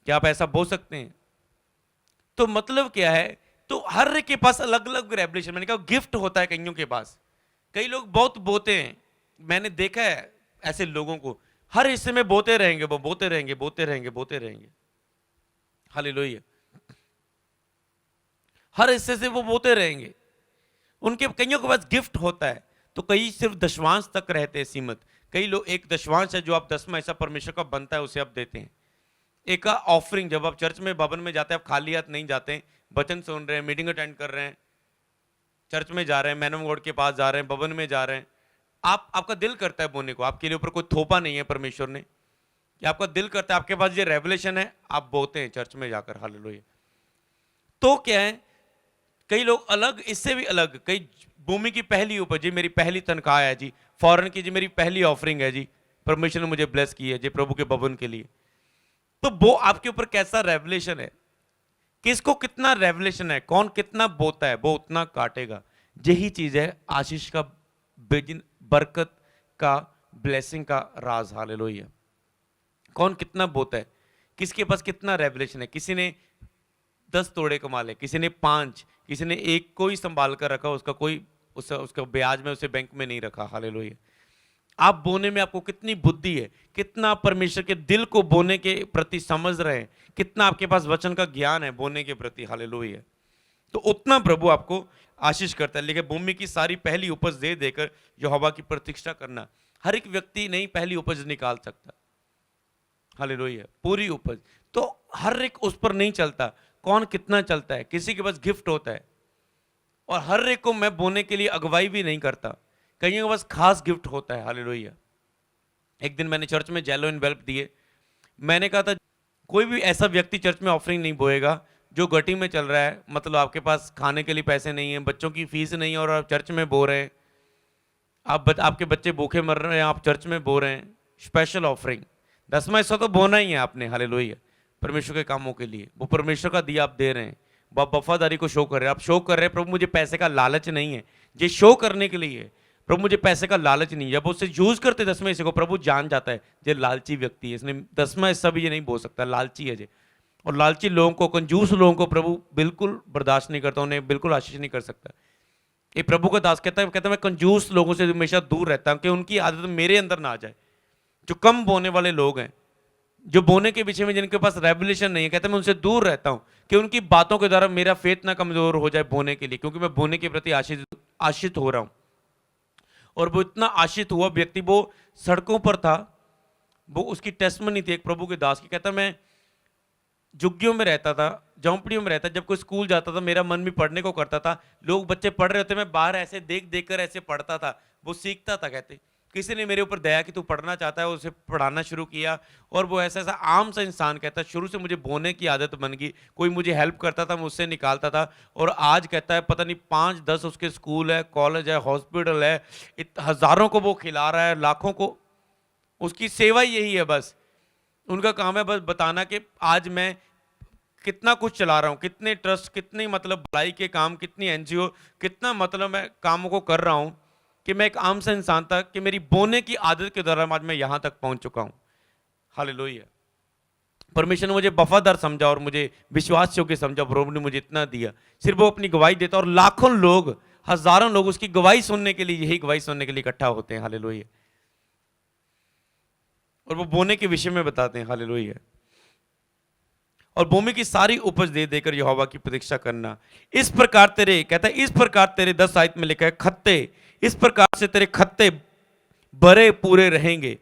कि आप ऐसा बो सकते हैं? तो मतलब क्या है, तो हर एक के पास अलग अलग रेवलेशन, मैंने कहा गिफ्ट होता है कईयों के पास। कई लोग बहुत बोते हैं, मैंने देखा है ऐसे लोगों को, हर हिस्से में बोते रहेंगे, वो बोते रहेंगे, बोते रहेंगे, बोते रहेंगे, हालेलुया, हर हिस्से से वो बोते रहेंगे। उनके कईयों के पास गिफ्ट होता है, तो कई सिर्फ दशवांश तक रहते हैं सीमित। कई लोग एक दशवांश है जो आप 10वां हिस्सा परमेश्वर का बनता है उसे आप देते हैं। एक ऑफरिंग, जब आप चर्च में भवन में जाते हैं, आप खाली हाथ नहीं जाते हैं, वचन सुन रहे हैं, मीटिंग अटेंड कर रहे हैं, चर्च में जा रहे हैं, मैन ऑफ गॉड के पास जा रहे हैं, भवन में जा रहे हैं, आपका दिल करता है बोने को, आपके लिए ऊपर कोई थोपा नहीं है परमेश्वर ने, कि आपका दिल करता है, आपके पास ये रेवलेशन है, आप बोते हैं चर्च में जाकर, हालेलुया। तो क्या है, कई लोग अलग, इससे भी अलग, कई भूमि की पहली उपज, जी मेरी पहली तनख्वाह है जी, फॉरेन की जी मेरी पहली ऑफरिंग है जी, परमेश्वर ने मुझे ब्लेस की है जी प्रभु के भवन के लिए। तो वो आपके ऊपर कैसा रेवलेशन है, किसको कितना रेवलेशन है, कौन कितना बोता है, वो उतना काटेगा। यही चीज है आशीष का, बरकत का, ब्लेसिंग का राज, हालेलुया। कौन कितना बोता है, किसके पास कितना रेवलेशन है। किसी ने 10 तोड़े कमा ले, किसी ने 5, किसी ने 1 को ही संभाल कर रखा, उसका कोई उसका ब्याज में उसे बैंक में नहीं रखा, हालेलुया। आप बोने में आपको कितनी बुद्धि है, कितना परमेश्वर के दिल को बोने के प्रति समझ रहे हैं, कितना आपके पास वचन का ज्ञान है बोने के प्रति, हालेलुया। तो उतना प्रभु आपको आशीष करता है। लेकिन भूमि की सारी पहली उपज दे देकर यहोवा की प्रतिष्ठा करना, हर एक व्यक्ति नहीं पहली उपज निकाल सकता, हालेलुया, पूरी उपज तो हर एक उस पर नहीं चलता। कौन कितना चलता है, किसी के पास गिफ्ट होता है, और हर एक को मैं बोने के लिए अगुवाई भी नहीं करता, कईयों के पास खास गिफ्ट होता है, हालेलुया। एक दिन मैंने चर्च में जेलो एनवेल्प दिए, मैंने कहा था कोई भी ऐसा व्यक्ति चर्च में ऑफरिंग नहीं बोएगा जो गटी में चल रहा है, मतलब आपके पास खाने के लिए पैसे नहीं है, बच्चों की फीस नहीं है और आप चर्च में बो रहे हैं, आपके बच्चे भूखे मर रहे हैं, आप चर्च में बो रहे हैं। स्पेशल ऑफरिंग 10वां हिस्सा तो बोना ही है आपने, हालेलुया, परमेश्वर के कामों के लिए, वो परमेश्वर का दिया आप दे रहे हैं, वफादारी को शो कर रहे हैं, आप शो कर रहे हैं प्रभु मुझे पैसे का लालच नहीं है, ये शो करने के लिए है, प्रभु मुझे पैसे का लालच नहीं है। जब उससे यूज करते 10वें हिस्से को, प्रभु जान जाता है ये लालची व्यक्ति है, इसने 10वां हिस्सा भी ये नहीं बोल सकता, लालची है ये। और लालची लोगों को, कंजूस लोगों को प्रभु बिल्कुल बर्दाश्त नहीं करता, उन्हें बिल्कुल आशीष नहीं कर सकता। ये प्रभु का दास कहता है मैं कंजूस लोगों से हमेशा दूर रहता हूं कि उनकी आदत मेरे अंदर ना आ जाए। जो कम बोने वाले लोग हैं, जो बोने के विषय में जिनके पास रेवलेशन नहीं है, कहता मैं उनसे दूर रहता हूं कि उनकी बातों के द्वारा मेरा फेथ ना कमजोर हो जाए बोने के लिए, क्योंकि मैं बोने के प्रति आशित हो रहा हूं। और वो इतना आशित हुआ व्यक्ति, वो सड़कों पर था, वो उसकी टेस्टमनी थी एक प्रभु के दास की, कहता मैं झुग्गियों में रहता था, झोंपड़ियों में रहता, जब कोई स्कूल जाता था मेरा मन भी पढ़ने को करता था, लोग बच्चे पढ़ रहे होते मैं बाहर ऐसे देख देख कर ऐसे पढ़ता था, वो सीखता था। कहते किसी ने मेरे ऊपर दया कि तू पढ़ना चाहता है, उसे पढ़ाना शुरू किया। और वो ऐसा ऐसा आम सा इंसान कहता, शुरू से मुझे बोने की आदत बन गई, कोई मुझे हेल्प करता था मैं उससे निकालता था। और आज कहता है पता नहीं 5-10 उसके स्कूल है, कॉलेज है, हॉस्पिटल है, हजारों को वो खिला रहा है, लाखों को। उसकी सेवा यही है बस, उनका काम है बस बताना कि आज मैं कितना कुछ चला रहा हूँ, कितने ट्रस्ट, कितनी मतलब भलाई के काम, कितनी एनजीओ, कितना मतलब मैं कामों को कर रहा हूँ, कि मैं एक आम सा इंसान था कि मेरी बोने की आदत के दौरान आज मैं यहां तक पहुंच चुका हूं। हालेलुया। परमेश्वर ने मुझे वफादार समझा और मुझे विश्वास योग्य समझा, प्रभु ने मुझे इतना दिया। सिर्फ वो अपनी गवाही देता और लाखों लोग, हजारों लोग उसकी गवाही सुनने के लिए, यही गवाही सुनने के लिए इकट्ठा होते हैं। हालेलुया। और वो बोने के विषय में बताते हैं। हालेलुया। और भूमि की सारी उपज दे देकर यहोवा की प्रतीक्षा करना। इस प्रकार तेरे, कहता है इस प्रकार तेरे 10 आयत में लिखा है खत्ते, इस प्रकार से तेरे खत्ते भरे पूरे रहेंगे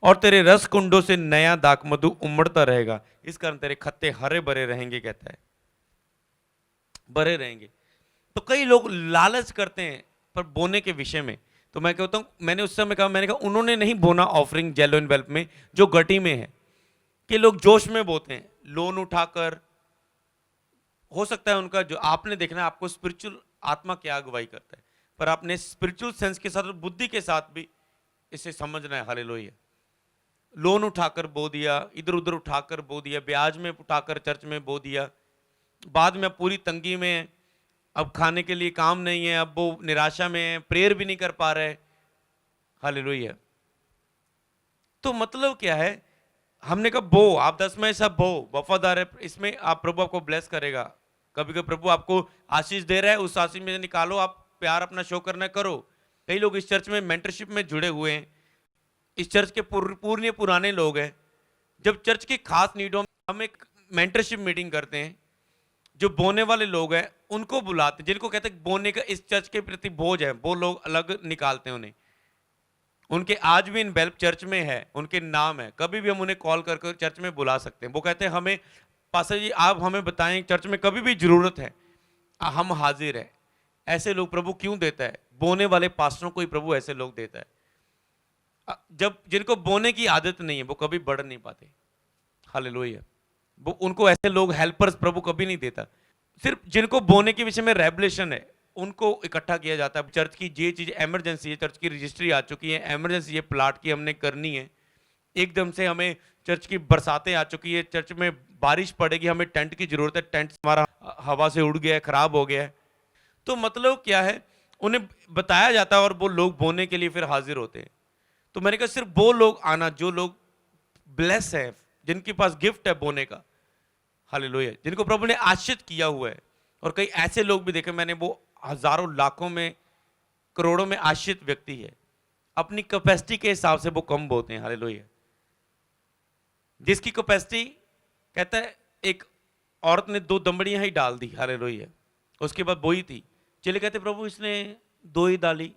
और तेरे रस कुंडों से नया दाक मधु उमड़ता रहेगा। इस कारण तेरे खत्ते हरे भरे रहेंगे, कहता है भरे रहेंगे। तो कई लोग लालच करते हैं पर बोने के विषय में, तो मैं कहता हूं, मैंने उस समय कहा, मैंने कहा उन्होंने नहीं बोना ऑफरिंग जेन्युइन वेल्थ में, जो गटी में है, कि लोग जोश में बोते हैं लोन उठाकर। हो सकता है उनका जो आपने देखना है, आपको स्पिरिचुअल आत्मा क्या अगुवाई करता है, पर आपने स्पिरिचुअल सेंस के साथ और बुद्धि के साथ भी इसे समझना है। हालेलुया। लोन उठाकर बो दिया, इधर उधर उठाकर बो दिया, ब्याज में उठाकर चर्च में बो दिया, बाद में पूरी तंगी में, अब खाने के लिए काम नहीं है, अब वो निराशा में है, प्रेयर भी नहीं कर पा रहे। हालेलुया। तो मतलब क्या है, हमने कहा बो, आप 10 में सब बो, वफादार है, इसमें आप प्रभु आपको ब्लेस करेगा। कभी कभी प्रभु आपको आशीष दे रहा है, उस आशीष में निकालो, आप प्यार अपना शो करना करो। कई लोग इस चर्च में मेंटरशिप में जुड़े हुए हैं, इस चर्च के पूर्ण पुराने लोग हैं। जब चर्च की खास नीडों में हम एक मेंटरशिप मीटिंग करते हैं, जो बोने वाले लोग हैं उनको बुलाते हैं, जिनको कहते हैं बोने का इस चर्च के प्रति बोझ है, वो लोग अलग निकालते हैं उन्हें। उनके आज भी इन बेल्प चर्च में है, उनके नाम है, कभी भी हम उन्हें कॉल कर चर्च में बुला सकते हैं। वो कहते हैं हमें पास्टर जी आप हमें बताएं, चर्च में कभी भी जरूरत है हम हाजिर हैं। ऐसे लोग प्रभु क्यों देता है? बोने वाले पास्टरों को ही प्रभु ऐसे लोग देता है। जब जिनको बोने की आदत नहीं है वो कभी बढ़ नहीं पाते। हालेलुया। वो उनको ऐसे लोग हेल्पर्स प्रभु कभी नहीं देता। सिर्फ जिनको बोने के विषय में रेवलेशन है उनको इकट्ठा किया जाता है। चर्च की ये चीज इमरजेंसी है, चर्च की रजिस्ट्री आ चुकी है, इमरजेंसी ये प्लाट की हमने करनी है, एकदम से हमें चर्च की बरसातें आ चुकी है, चर्च में बारिश पड़ेगी, हमें टेंट की जरूरत है, टेंट हमारा हवा से उड़ गया है, खराब हो गया है। तो मतलब क्या है, उन्हें बताया जाता है और वो लोग बोने के लिए फिर हाजिर होते हैं। तो मैंने कहा सिर्फ वो लोग आना जो लोग ब्लेस है, जिनके पास गिफ्ट है बोने का। हालेलुया। जिनको प्रभु ने आशीषित किया हुआ है। और कई ऐसे लोग भी देखे मैंने, वो हजारों लाखों में करोड़ों में आशीषित व्यक्ति है, अपनी कैपेसिटी के हिसाब से वो कम बोते हैं। हालेलुया। जिसकी कैपेसिटी, कहता है एक औरत ने 2 दंबड़ियां ही डाल दी। हालेलुया। उसके बाद बोई थी, चले कहते प्रभु इसने 2 ही डाली।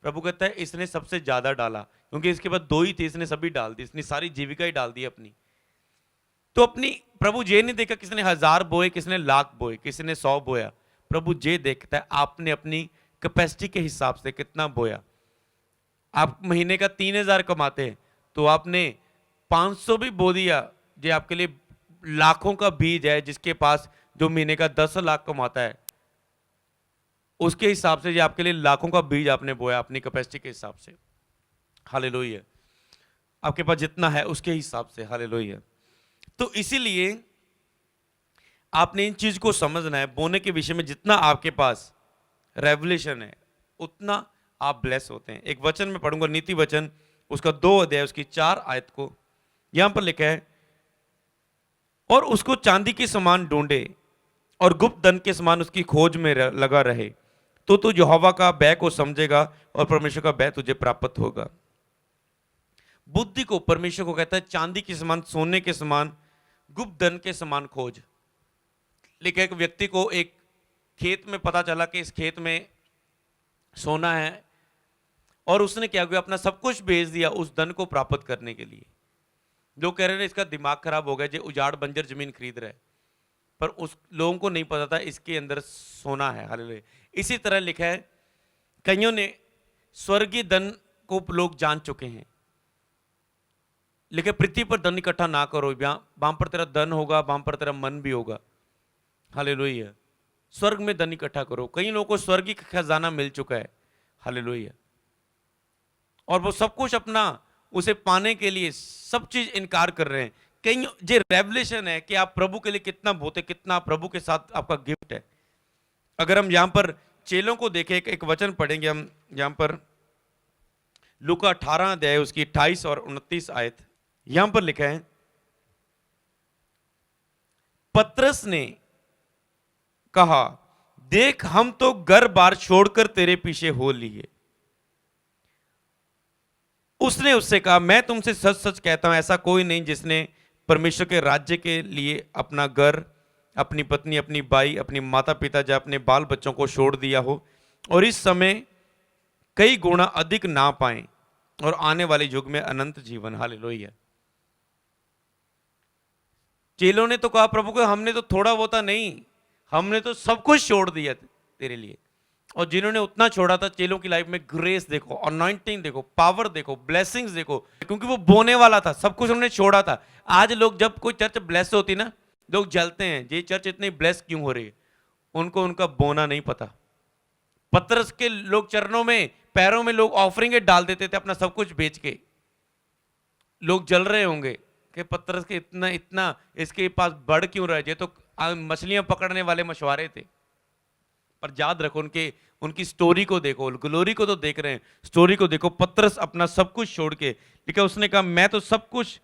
प्रभु कहता है इसने सबसे ज्यादा डाला, क्योंकि इसके बाद 2 ही थी, इसने सभी डाल दी, इसने सारी जीविका ही डाल दी अपनी। तो अपनी प्रभु ये नहीं देखा किसने 1000 बोए, किसने 1,00,000 बोए, किसी ने 100 बोया। प्रभु ये देखता है आपने अपनी कैपेसिटी के हिसाब से कितना बोया। आप महीने का 3,000 कमाते हैं तो आपने 500 भी बो दिया, जो आपके लिए लाखों का बीज है। जिसके पास जो महीने का 10 लाख कमाता है, उसके हिसाब से ये आपके लिए लाखों का बीज आपने बोया अपनी कैपेसिटी के हिसाब से। हालेलुया। आपके पास जितना है उसके हिसाब से। हालेलुया। तो इसीलिए आपने इन चीज को समझना है, बोने के विषय में जितना आपके पास रेवलेशन है उतना आप ब्लेस होते हैं। एक वचन में पढ़ूंगा, नीति वचन उसका 2 अध्याय उसकी 4 आयत को, यहां पर लिखा है और उसको चांदी के समान ढूंढे और गुप्त धन के समान उसकी खोज में लगा रहे, तो तू यहोवा का भय को समझेगा और परमेश्वर का भय तुझे प्राप्त होगा। बुद्धि को परमेश्वर को कहता है चांदी के समान, सोने के समान, गुप्त धन के समान खोज। लेकिन एक व्यक्ति को एक खेत में पता चला कि इस खेत में सोना है, और उसने क्या किया, अपना सब कुछ बेच दिया उस धन को प्राप्त करने के लिए। लोग कह रहे हैं इसका दिमाग खराब हो गया, जो उजाड़ बंजर जमीन खरीद रहा है, पर उस लोगों को नहीं पता था इसके अंदर सोना है। हालेलुया। इसी तरह लिखा है, कईयों ने स्वर्गीय धन को लोग जान चुके हैं, लेकिन पृथ्वी पर धन इकट्ठा ना करो, वहां पर तेरा धन होगा, वहां पर तेरा मन भी होगा। हालेलुया। स्वर्ग में धन इकट्ठा करो। कई लोगों को स्वर्गीय खजाना मिल चुका है। हालेलुया। और वो सब कुछ अपना उसे पाने के लिए सब चीज इनकार कर रहे हैं। कई जो रेवलेशन है कि आप प्रभु के लिए कितना बोते, कितना प्रभु के साथ आपका गिफ्ट है। अगर हम यहां पर चेलों को देखें, एक वचन पढ़ेंगे हम यहां पर, लूका 18 अध्याय उसकी 28 और 29 आयत। यहां पर लिखा है, पतरस ने कहा, देख हम तो घर बार छोड़कर तेरे पीछे हो लिए। उसने उससे कहा, मैं तुमसे सच सच कहता हूं, ऐसा कोई नहीं जिसने परमेश्वर के राज्य के लिए अपना घर, अपनी पत्नी, अपनी भाई, अपनी माता पिता या अपने बाल बच्चों को छोड़ दिया हो और इस समय कई गुना अधिक ना पाए और आने वाले युग में अनंत जीवन। हालेलुया। चेलों ने तो कहा प्रभु को, हमने तो थोड़ा बहुता नहीं, हमने तो सब कुछ छोड़ दिया तेरे लिए। और जिन्होंने उतना छोड़ा था, चेलों की लाइफ में ग्रेस देखो, अनॉइंटिंग देखो, पावर देखो, ब्लेसिंग्स देखो, क्योंकि वो बोने वाला था, सब कुछ उन्होंने छोड़ा था। आज लोग जब कोई चर्च ब्लेस होती ना, लोग जलते हैं, ये चर्च इतनी ब्लेस क्यों हो रही है, उनको उनका बोना नहीं पता। पतरस के लोग चरणों में, पैरों में लोग ऑफरिंग डाल देते थे अपना सब कुछ बेच के। लोग जल रहे होंगे कि पतरस के इतना इतना इसके पास बढ़ क्यों रहा है, ये तो मछलियां पकड़ने वाले मछुआरे थे। पर याद रखो, उनकी स्टोरी को देखो, ग्लोरी को तो देख रहे हैं, स्टोरी को देखो। पतरस अपना सब कुछ छोड़ के, लेकिन उसने कहा मैं तो सब कुछ,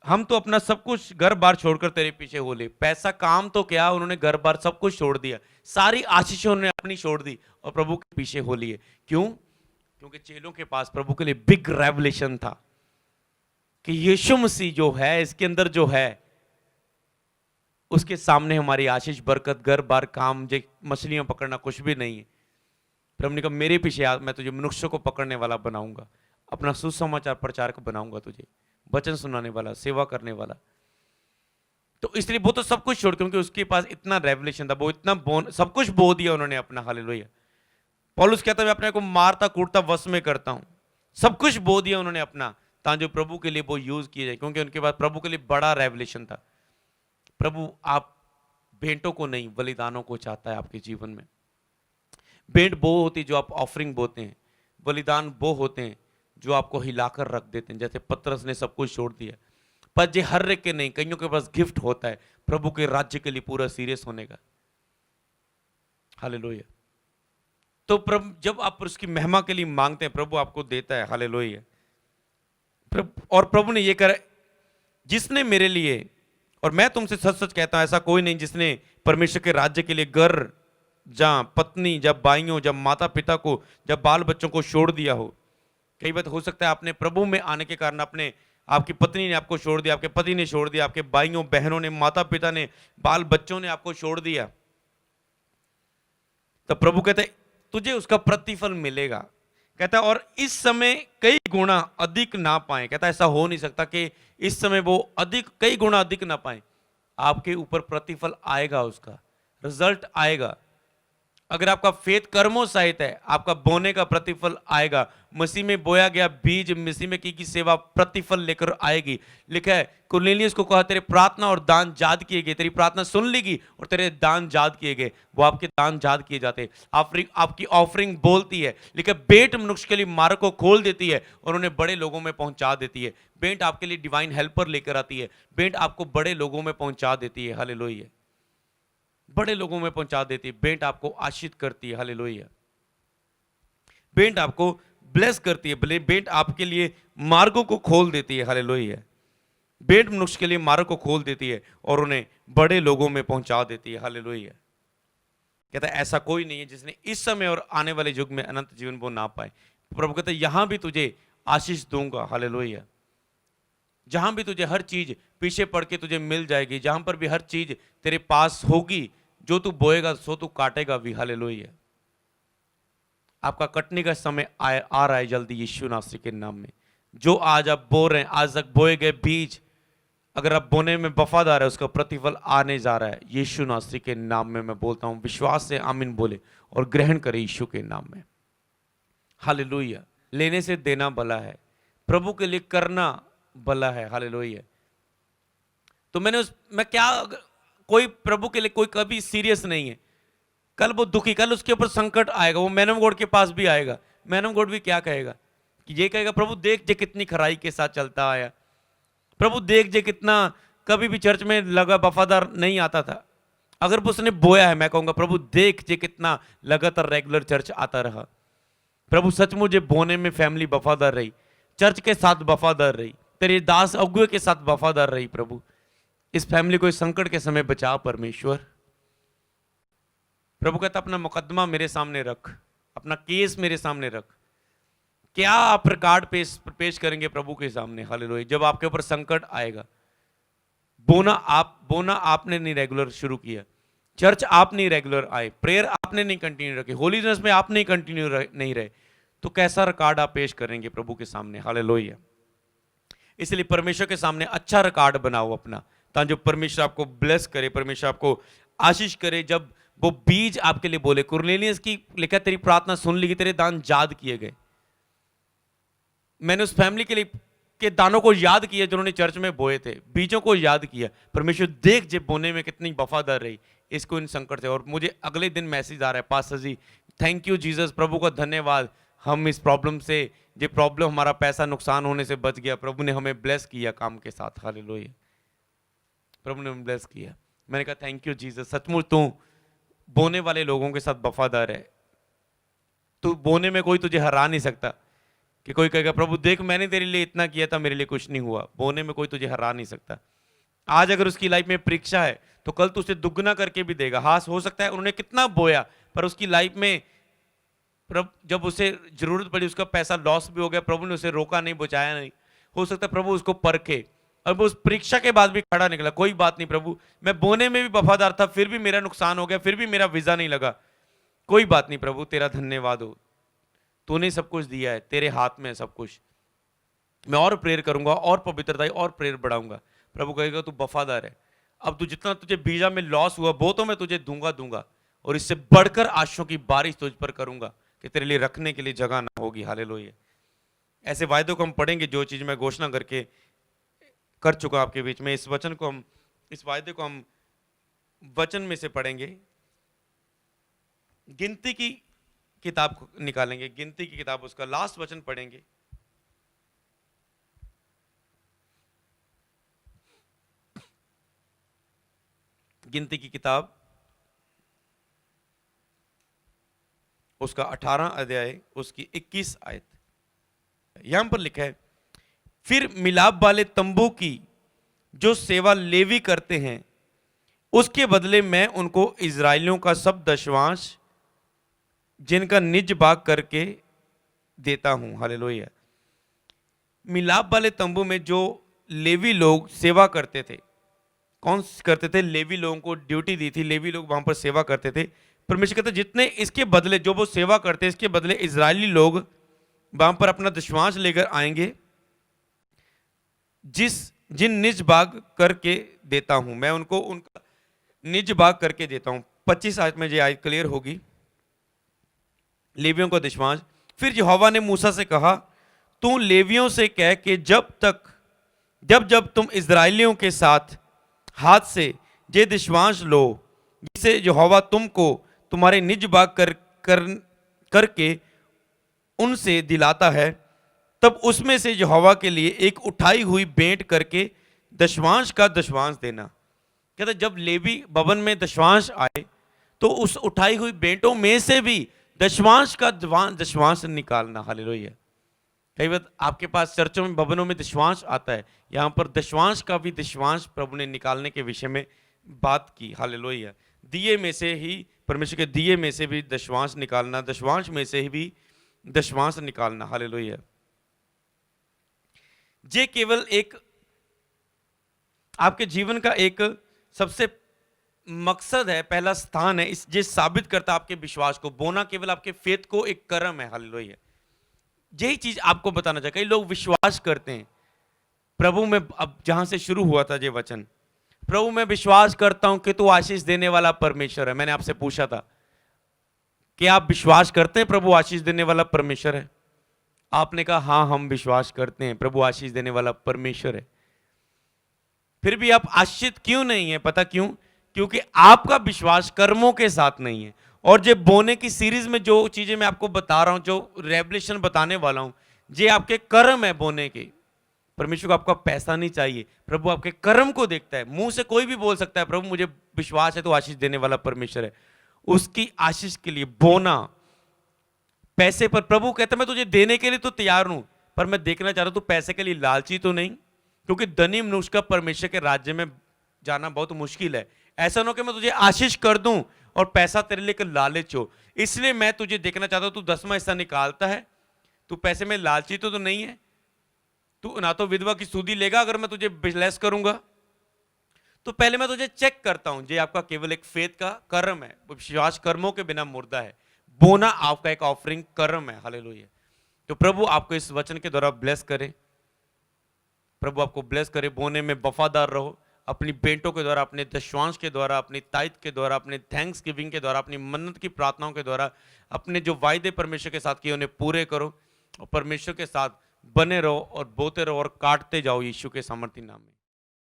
हम तो अपना सब कुछ घर बार छोड़कर तेरे पीछे हो ले। पैसा काम तो क्या, उन्होंने घर बार सब कुछ छोड़ दिया, सारी आशीषों उन्होंने अपनी छोड़ दी और प्रभु के पीछे हो लिए। क्यों? क्योंकि चेलों के पास प्रभु के लिए बिग रेवलेशन था कि यीशु मसीह जो है, इसके अंदर जो है, उसके सामने हमारी आशीष, बरकत, घर बार, काम, मछलियां पकड़ना कुछ भी नहीं है। प्रभु ने कहा मेरे पीछे आ, मैं तुझे मनुष्य को पकड़ने वाला बनाऊंगा, अपना सुसमाचार प्रचारक बनाऊंगा, तुझे वचन सुनाने वाला, सेवा करने वाला। तो इसलिए वो तो सब कुछ छोड़, क्योंकि उसके पास इतना रेवलेशन था, वो इतना सब कुछ बो दिया उन्होंने अपना। हालेलुया। पौलुस कहता है मैं अपने को मारता कूटता वश में करता हूं, सब कुछ बो दिया उन्होंने अपना, ताकि जो प्रभु के लिए वो यूज किए जाए, क्योंकि उनके पास प्रभु के लिए बड़ा रेवलेशन था। प्रभु आप भेंटों को नहीं, बलिदानों को चाहता है आपके जीवन में। भेंट वो होती जो आप ऑफरिंग बोते हैं, बलिदान वो होते हैं जो आपको हिलाकर रख देते हैं। जैसे पतरस ने सब कुछ छोड़ दिया, पर ये हर एक के नहीं, कईयों के पास गिफ्ट होता है प्रभु के राज्य के लिए पूरा सीरियस होने का। हालेलुया। तो प्रभु जब आप उसकी महिमा के लिए मांगते हैं, प्रभु आपको देता है। हालेलुया। और प्रभु ने ये कहा, जिसने मेरे लिए, और मैं तुमसे सच सच कहता हूं, ऐसा कोई नहीं जिसने परमेश्वर के राज्य के लिए घर, जहां पत्नी, जब भाइयों, जब माता पिता को, जब बाल बच्चों को छोड़ दिया हो। कई बार हो सकता है आपने प्रभु में आने के कारण अपने, आपकी पत्नी ने आपको छोड़ दिया, आपके पति ने छोड़ दिया, आपके भाइयों बहनों ने, माता पिता ने, बाल बच्चों ने आपको छोड़ दिया। तो प्रभु कहते तुझे उसका प्रतिफल मिलेगा। कहता और इस समय कई गुना अधिक ना पाए। कहता ऐसा हो नहीं सकता कि इस समय वो अधिक, कई गुना अधिक ना पाए। आपके ऊपर प्रतिफल आएगा, उसका रिजल्ट आएगा। अगर आपका फेथ कर्मों सहित है, आपका बोने का प्रतिफल आएगा। मसीह में बोया गया बीज मसीह में की सेवा प्रतिफल लेकर आएगी। लिखा है कुरनेलियुस को कहा तेरे प्रार्थना और दान याद किए गए, तेरी प्रार्थना सुन ली गई और तेरे दान याद किए गए। वो आपके दान याद किए जाते, आपकी ऑफरिंग बोलती है। लिखा भेंट मनुष्य के लिए मार्ग को खोल देती है और उन्हें बड़े लोगों में पहुंचा देती है। भेंट आपके लिए डिवाइन हेल्पर लेकर आती है। भेंट आपको बड़े लोगों में पहुंचा देती है। हालेलुया। बड़े लोगों में पहुंचा देती है। भेंट आपको आशीष करती है। हालेलुया। भेंट आपको ब्लेस करती है। भेंट आपके लिए मार्गों को खोल देती है। हालेलुया। भेंट मनुष्य के लिए मार्ग को खोल देती है और उन्हें बड़े लोगों में पहुंचा देती है। हालेलुया। कहता है ऐसा कोई नहीं है जिसने इस समय और आने वाले युग में अनंत जीवन वो ना पाए। प्रभु कहता है यहां भी तुझे आशीष दूंगा। हालेलुया। जहां भी तुझे हर चीज पीछे पड़ के तुझे मिल जाएगी, जहां पर भी हर चीज तेरे पास होगी, जो तू बोएगा सो तू काटेगा भी। हालेलुया। आपका कटने का समय आ रहा है जल्दी, यीशु नासरी के नाम में। जो आज आप बो रहे हैं, आज तक बोए गए बीज अगर आप बोने में वफादार है, उसका प्रतिफल आने जा रहा है। यीशु नासरी के नाम में मैं बोलता हूं, विश्वास से आमीन बोले और ग्रहण करे यीशु के नाम में। हालेलुया। लेने से देना भला है, प्रभु के लिए करना भला है। हालेलुया। तो मैं क्या, कोई प्रभु के लिए कोई कभी सीरियस नहीं है। कल वो दुखी, कल उसके ऊपर संकट आएगा, वो मैन ऑफ गॉड के पास भी आएगा। मैन ऑफ गॉड भी क्या कहेगा कि ये कहेगा, प्रभु देख जे कितनी खराई के साथ चलता आया, प्रभु देख जे कितना कभी भी चर्च में लगा वफादार नहीं आता था। अगर उसने बोया है, मैं कहूंगा प्रभु देख जे कितना लगातार रेगुलर चर्च आता रहा। प्रभु सचमुच जे बोने में फैमिली वफादार रही, चर्च के साथ वफादार रही, तेरे दास अगुए के साथ वफादार रही। प्रभु इस फैमिली को इस संकट के समय बचा परमेश्वर। प्रभु कहता अपना मुकदमा मेरे सामने रख, अपना केस मेरे सामने रख। क्या आप रिकॉर्ड पेश करेंगे प्रभु के सामने? हालेलुया। जब आपके ऊपर संकट आएगा, बोना आपने नहीं रेगुलर शुरू किया, चर्च आप नहीं रेगुलर आए, प्रेयर आपने नहीं कंटिन्यू रखे, होलीनेस में आप नहीं कंटिन्यू नहीं रहे, तो कैसा रिकॉर्ड आप पेश करेंगे प्रभु के सामने? हालेलुया। इसलिए परमेश्वर के सामने अच्छा रिकॉर्ड बनाओ अपना, ताकि जो परमेश्वर आपको ब्लेस करे, परमेश्वर आपको आशीष करे। जब वो बीज आपके लिए बोले, कुरनेलियस की लिखा तेरी प्रार्थना सुन ली, तेरे दान याद किए गए। मैंने उस फैमिली के लिए के दानों को याद किया जिन्होंने चर्च में बोए थे, बीजों को याद किया। परमेश्वर देख जे बोने में कितनी वफादार रही इसको इन संकट से। और मुझे अगले दिन मैसेज आ रहा है, pastor ji thank you Jesus, प्रभु का धन्यवाद, हम इस प्रॉब्लम से, ये प्रॉब्लम हमारा पैसा नुकसान होने से बच गया, प्रभु ने हमें ब्लेस किया काम के साथ। हालेलुया। प्रभु ने हमें ब्लेस किया। मैंने कहा थैंक यू जीसस, सचमुच तू बोने वाले लोगों के साथ वफादार है। तू बोने में कोई तुझे हरा नहीं सकता कि कोई कहेगा प्रभु देख मैंने तेरे लिए इतना किया था, मेरे लिए कुछ नहीं हुआ। बोने में कोई तुझे हरा नहीं सकता। आज अगर उसकी लाइफ में परीक्षा है तो कल तो उसे दुगना करके भी देगा। हाँ हो सकता है उन्होंने कितना बोया, पर उसकी लाइफ में प्रभु जब उसे जरूरत पड़ी उसका पैसा लॉस भी हो गया, प्रभु ने उसे रोका नहीं, बचाया नहीं। हो सकता है प्रभु उसको परखे और वो उस परीक्षा के बाद भी खड़ा निकला, कोई बात नहीं प्रभु, मैं बोने में भी वफादार था, फिर भी मेरा नुकसान हो गया, फिर भी मेरा वीजा नहीं लगा, कोई बात नहीं प्रभु, तेरा धन्यवाद हो, तूने सब कुछ दिया है, तेरे हाथ में है सब कुछ। मैं और प्रेयर करूंगा और पवित्रता और प्रेयर बढ़ाऊंगा। प्रभु कहेगा तू वफादार है, अब तू जितना तुझे वीजा में लॉस हुआ वो तो मैं तुझे दूंगा और इससे बढ़कर आशीषों की बारिश तुझ पर करूंगा कि तेरे लिए रखने के लिए जगह ना होगी। हालेलुया। ऐसे वायदों को हम पढ़ेंगे, जो चीज मैं घोषणा करके कर चुका आपके बीच में। इस वचन को हम, इस वायदे को हम वचन में से पढ़ेंगे। गिनती की किताब को निकालेंगे, गिनती की किताब उसका लास्ट वचन पढ़ेंगे। गिनती की किताब उसका 18 अध्याय उसकी 21 आयत, यहां पर लिखा है, फिर मिलाप वाले तंबू की जो सेवा लेवी करते हैं उसके बदले मैं उनको इजराइलियों का सब दशवांश जिनका निज भाग करके देता हूं। हालेलुया। मिलाप वाले तंबू में जो लेवी लोग सेवा करते थे, कौन करते थे? लेवी लोगों को ड्यूटी दी थी, लेवी लोग वहां पर सेवा करते थे। परमेश्वर कहते जितने इसके बदले, जो वो सेवा करते इसके बदले इजरायली लोग वहां पर अपना दशवांश लेकर आएंगे, जिन निज भाग करके देता हूं, मैं उनको उनका निज भाग करके देता हूं। 25 आयत में ये आयत क्लियर होगी, लेवियों का दशवांश। फिर यहोवा ने मूसा से कहा, तू लेवियों से कह कि जब तुम इजराइलियों के साथ हाथ से ये दशवांश लो जिसे यहोवा तुमको तुम्हारे निज भाग करके उनसे दिलाता है, तब उसमें से यहोवा के लिए एक उठाई हुई भेंट करके दशवांश का दशवांश देना। कहता जब लेवी भवन में दशवांश आए तो उस उठाई हुई भेंटों में से भी दशवांश का दशवांश निकालना। हालेलुया। कई बार आपके पास चर्चों में, भवनों में दशवांश आता है, यहां पर दशवांश का भी दशवांश प्रभु ने निकालने के विषय में बात की। हालेलुया। दिए में से ही, परमेश्वर के दिए में से भी दशवांश निकालना, दशवांश में से ही भी दशवांश निकालना। हालेलुया। ये केवल एक आपके जीवन का एक सबसे मकसद है, पहला स्थान है, इस ये साबित करता आपके विश्वास को। बोना केवल आपके फेथ को एक कर्म है। हालेलुया। यही चीज आपको बताना चाहिए। कई लोग विश्वास करते हैं प्रभु मैं अब जहां से शुरू हुआ था ये वचन, प्रभु मैं विश्वास करता हूं कि तू आशीष देने वाला परमेश्वर है। मैंने आपसे पूछा था कि आप विश्वास करते हैं प्रभु आशीष देने वाला परमेश्वर है? आपने कहा हाँ हम विश्वास करते हैं प्रभु आशीष देने वाला परमेश्वर है। फिर भी आप आश्चर्य क्यों नहीं है? पता क्यों? क्योंकि आपका विश्वास कर्मों के साथ नहीं है। और जो बोने की सीरीज में जो चीजें मैं आपको बता रहा हूं, जो रेवलेशन बताने वाला हूं, ये आपके कर्म है बोने के। परमेश्वर को आपका पैसा नहीं चाहिए, प्रभु आपके कर्म को देखता है। मुंह से कोई भी बोल सकता है प्रभु मुझे विश्वास है तो आशीष देने वाला परमेश्वर है, उसकी आशीष के लिए बोना। पैसे पर प्रभु कहता है मैं तुझे देने के लिए तो तैयार हूं, पर मैं देखना चाह रहा हूं तू पैसे के लिए लालची तो नहीं, क्योंकि धनी मनुष्य का परमेश्वर के राज्य में जाना बहुत मुश्किल है। ऐसा ना हो कि मैं तुझे आशीष कर दूं और पैसा तेरे लिए एक लालच हो। इसलिए मैं तुझे देखना चाहता हूं तू 10वां हिस्सा निकालता है, तू पैसे में लालची तो नहीं है, तू ना तो विधवा की सूदी लेगा अगर मैं तुझे ब्लेस करूंगा। तो पहले मैं तुझे चेक करता हूं, ये आपका केवल एक फेथ का कर्म है, विश्वास कर्मों के बिना मुर्दा है। बोना आपका एक ऑफरिंग कर्म है। हालेलुया। तो प्रभु आपको इस वचन के द्वारा ब्लेस करे, प्रभु आपको ब्लेस करे। बोने में वफादार रहो, अपनी बेटों के द्वारा, अपने दशवांश के द्वारा, अपनी ताइद के द्वारा, अपने थैंक्स गिविंग के द्वारा, अपनी मन्नत की प्रार्थनाओं के द्वारा, अपने जो वायदे परमेश्वर के साथ किए उन्हें पूरे करो और परमेश्वर के साथ बने रहो और बोते रहो और काटते जाओ यीशु के सामर्थ्य नाम में।